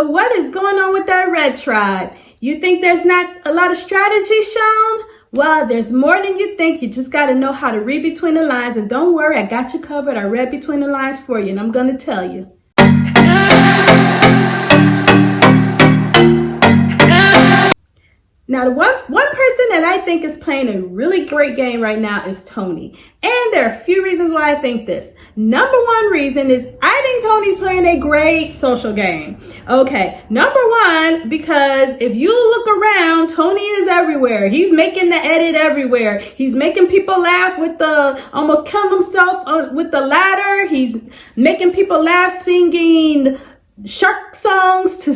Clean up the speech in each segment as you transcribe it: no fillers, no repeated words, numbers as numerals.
So what is going on with that red tribe? You think there's not a lot of strategy shown? Well, there's more than you think. You just got to know how to read between the lines. And don't worry, I got you covered. I read between the lines for you, and I'm going to tell you. Now, the one person that I think is playing a really great game right now is Tony. And there are a few reasons why I think this. Number one reason is I think Tony's playing a great social game. Okay, number one, because if you look around, Tony is everywhere. He's making the edit everywhere. He's making people laugh with the, almost killing himself with the ladder. He's making people laugh singing shark songs to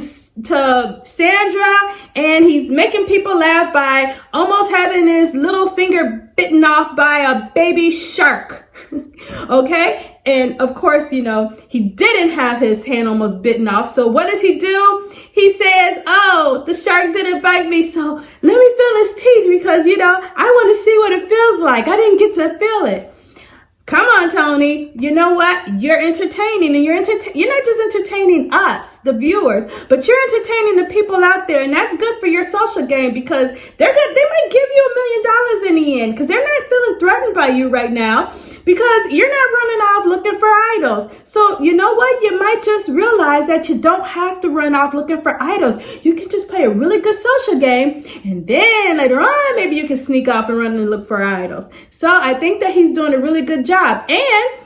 Sandra, and he's making people laugh by almost having his little finger bitten off by a baby shark. Okay, and of course, you know, he didn't have his hand almost bitten off, so what does he do? He says, oh, the shark didn't bite me, so let me feel his teeth because, you know, I want to see what it feels like. I didn't get to feel it. Come on, Tony. You know what? You're entertaining, and you're not just entertaining us, the viewers, but you're entertaining the people out there, and that's good for your social game because they might give you $1 million in the end because they're not feeling threatened by you right now because you're not running off looking for idols. So you know what? You might just realize that you don't have to run off looking for idols. You can just play a really good social game, and then later on, maybe you can sneak off and run and look for idols. So I think that he's doing a really good job. And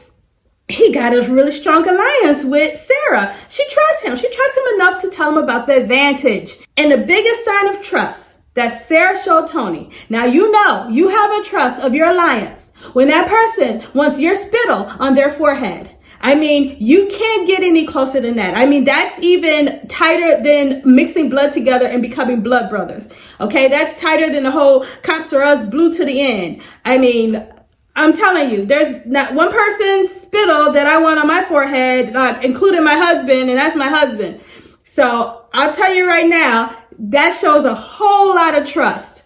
he got a really strong alliance with Sarah. She trusts him. She trusts him enough to tell him about the advantage. And the biggest sign of trust that Sarah showed Tony. Now, you know, you have a trust of your alliance when that person wants your spittle on their forehead. I mean, you can't get any closer than that. I mean, that's even tighter than mixing blood together and becoming blood brothers. Okay, that's tighter than the whole Cops Are Us blue to the end. I mean, I'm telling you, there's not one person's spittle that I want on my forehead, including my husband, and that's my husband. So I'll tell you right now, that shows a whole lot of trust.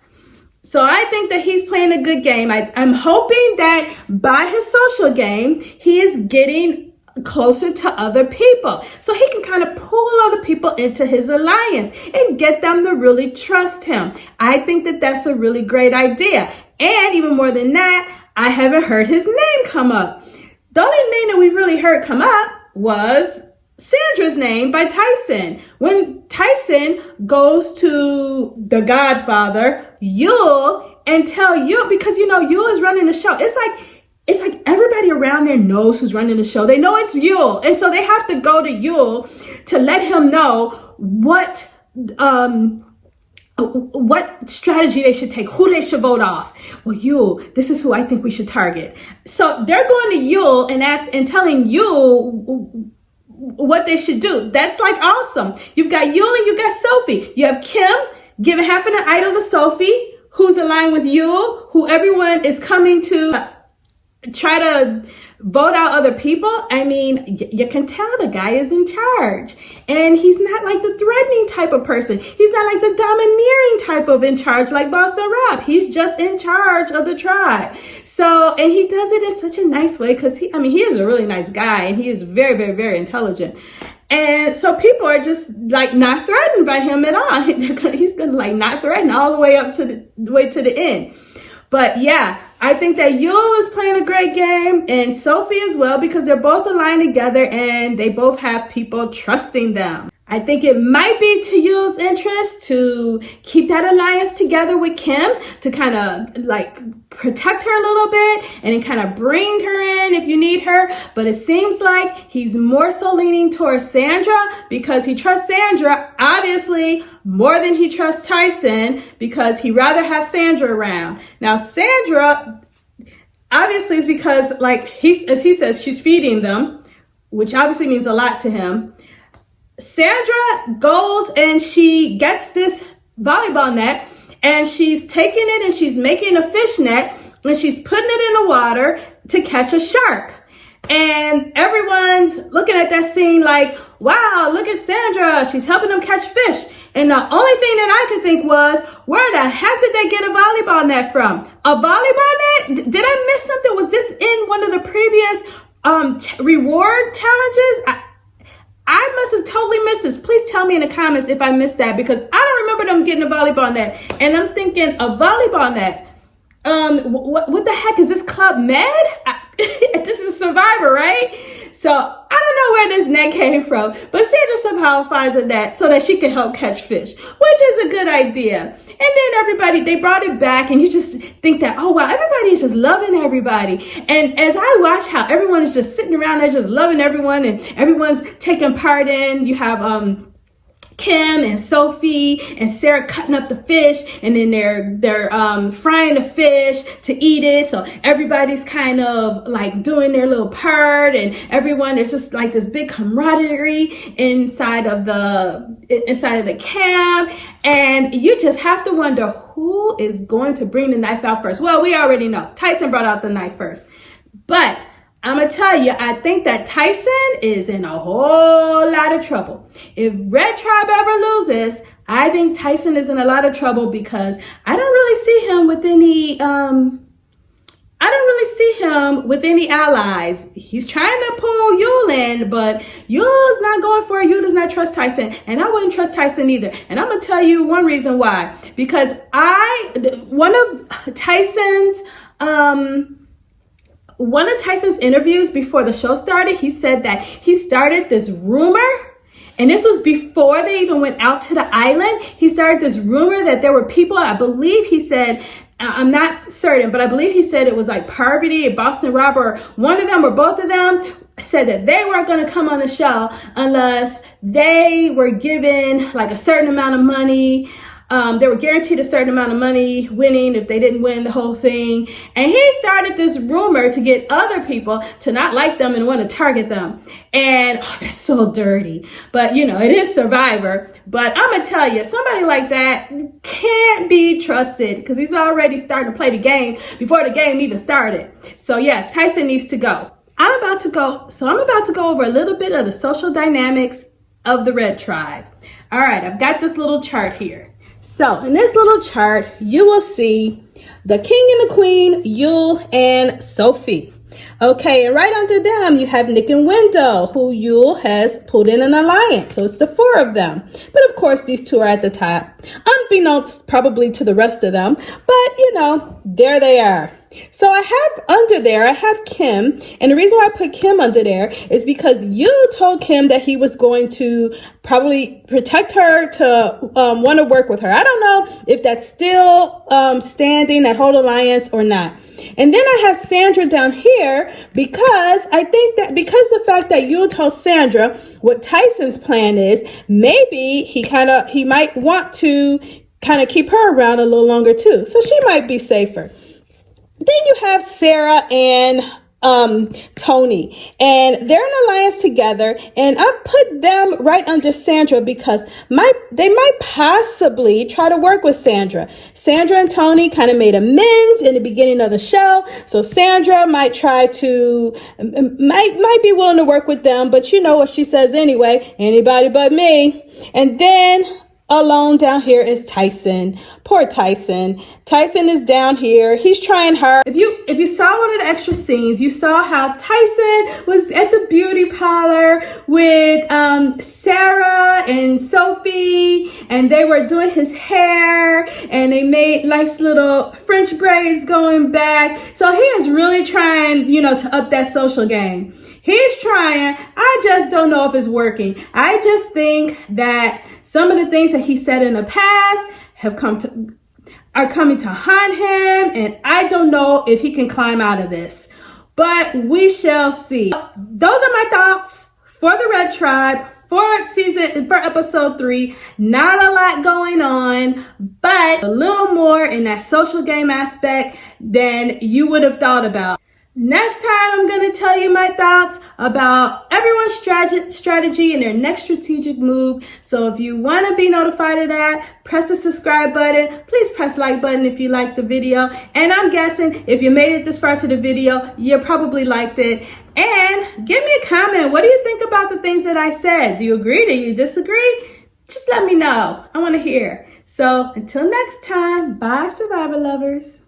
So I think that he's playing a good game. I'm hoping that by his social game, he is getting closer to other people. So he can kind of pull other people into his alliance and get them to really trust him. I think that that's a really great idea. And even more than that, I haven't heard his name come up. The only name that we really heard come up was Sandra's name by Tyson. When Tyson goes to the Godfather, Yul, and tell Yul, because you know Yul is running the show. It's like everybody around there knows who's running the show. They know it's Yul, and so they have to go to Yul to let him know what strategy they should take, who they should vote off. Well, Yul, this is who I think we should target. So they're going to Yul and telling Yul what they should do. That's like awesome. You've got Yul and you got Sophie. You have Kim giving half of the idol to Sophie, who's aligned with Yul, who everyone is coming to try to vote out other people. I mean, you can tell the guy is in charge, and he's not like the threatening type of person. He's not like the domineering type of in charge like Boston Rob. He's just in charge of the tribe. So, and he does it in such a nice way because he is a really nice guy, and he is very, very, very intelligent. And so people are just like not threatened by him at all. He's gonna like not threaten all the way up to the end. But yeah, I think that Yul is playing a great game, and Sophie as well, because they're both aligned together and they both have people trusting them. I think it might be to Yul's interest to keep that alliance together with Kim, to kind of like protect her a little bit and then kind of bring her in if you need her. But it seems like he's more so leaning towards Sandra because he trusts Sandra, obviously, more than he trusts Tyson, because he'd rather have Sandra around. Now, Sandra, obviously, is because, like, as he says, she's feeding them, which obviously means a lot to him. Sandra goes and she gets this volleyball net and she's taking it and she's making a fish net and she's putting it in the water to catch a shark. And everyone's looking at that scene like, wow, look at Sandra. She's helping them catch fish. And the only thing that I could think was, where the heck did they get a volleyball net from? A volleyball net? Did I miss something? Was this in one of the previous reward challenges? I must have totally missed this. Please tell me in the comments if I missed that, because I don't remember them getting a volleyball net. And I'm thinking, a volleyball net? What the heck is this Club Med? This is Survivor, right? So I don't know where this net came from, but Sandra somehow finds a net so that she can help catch fish, which is a good idea. And then everybody, they brought it back, and you just think that, oh wow, everybody is just loving everybody. And as I watch how everyone is just sitting around there just loving everyone, and everyone's taking part in, you have Kim and Sophie and Sarah cutting up the fish, and then they're frying the fish to eat it. So everybody's kind of like doing their little part, and everyone, there's just like this big camaraderie inside of the camp. And you just have to wonder who is going to bring the knife out first. Well, we already know Tyson brought out the knife first, but I'm going to tell you, I think that Tyson is in a whole lot of trouble. If Red Tribe ever loses, I think Tyson is in a lot of trouble, because I don't really see him with any allies. He's trying to pull Yul in, but Yul's not going for it. Yul does not trust Tyson, and I wouldn't trust Tyson either. And I'm going to tell you one reason why. Because one of Tyson's interviews before the show started, he said that he started this rumor, and this was before they even went out to the island. He started this rumor that there were people, I believe he said, I'm not certain, but I believe he said it was like Parvati and Boston Rob, or one of them or both of them, said that they weren't going to come on the show unless they were given like a certain amount of money. They were guaranteed a certain amount of money winning if they didn't win the whole thing. And he started this rumor to get other people to not like them and want to target them. And oh, that's so dirty. But you know, it is Survivor. But I'm going to tell you, somebody like that can't be trusted, because he's already starting to play the game before the game even started. So yes, Tyson needs to go. I'm about to go over a little bit of the social dynamics of the Red Tribe. All right, I've got this little chart here. So in this little chart, you will see the king and the queen, Yul and Sophie. Okay, and right under them, you have Nick and Wendell, who Yul has pulled in an alliance. So it's the four of them. But of course, these two are at the top, unbeknownst probably to the rest of them. But, you know, there they are. So I have Kim. And the reason why I put Kim under there is because Yul told Kim that he was going to probably protect her, to want to work with her. I don't know if that's still standing, that whole alliance, or not. And then I have Sandra down here, because I think that because the fact that Yul told Sandra what Tyson's plan is, maybe he might want to kind of keep her around a little longer too. So she might be safer. Then you have Sarah and Tony, and they're in alliance together, and I put them right under Sandra because they might possibly try to work with Sandra. Sandra and Tony kind of made amends in the beginning of the show, so Sandra might be willing to work with them, but you know what she says anyway, anybody but me. And then alone down here is Tyson. Poor Tyson. Tyson is down here. He's trying hard. If you saw one of the extra scenes, you saw how Tyson was at the beauty parlor with Sarah and Sophie, and they were doing his hair, and they made nice little French braids going back. So he is really trying, to up that social game. He's trying. I just don't know if it's working. I just think that some of the things that he said in the past are coming to haunt him, and I don't know if he can climb out of this. But we shall see. Those are my thoughts for the Red Tribe for episode 3. Not a lot going on, but a little more in that social game aspect than you would have thought about. Next time, I'm going to tell you my thoughts about everyone's strategy and their next strategic move. So if you want to be notified of that, press the subscribe button. Please press like button if you liked the video. And I'm guessing if you made it this far to the video, you probably liked it. And give me a comment. What do you think about the things that I said? Do you agree? Do you disagree? Just let me know. I want to hear. So until next time, bye, Survivor lovers.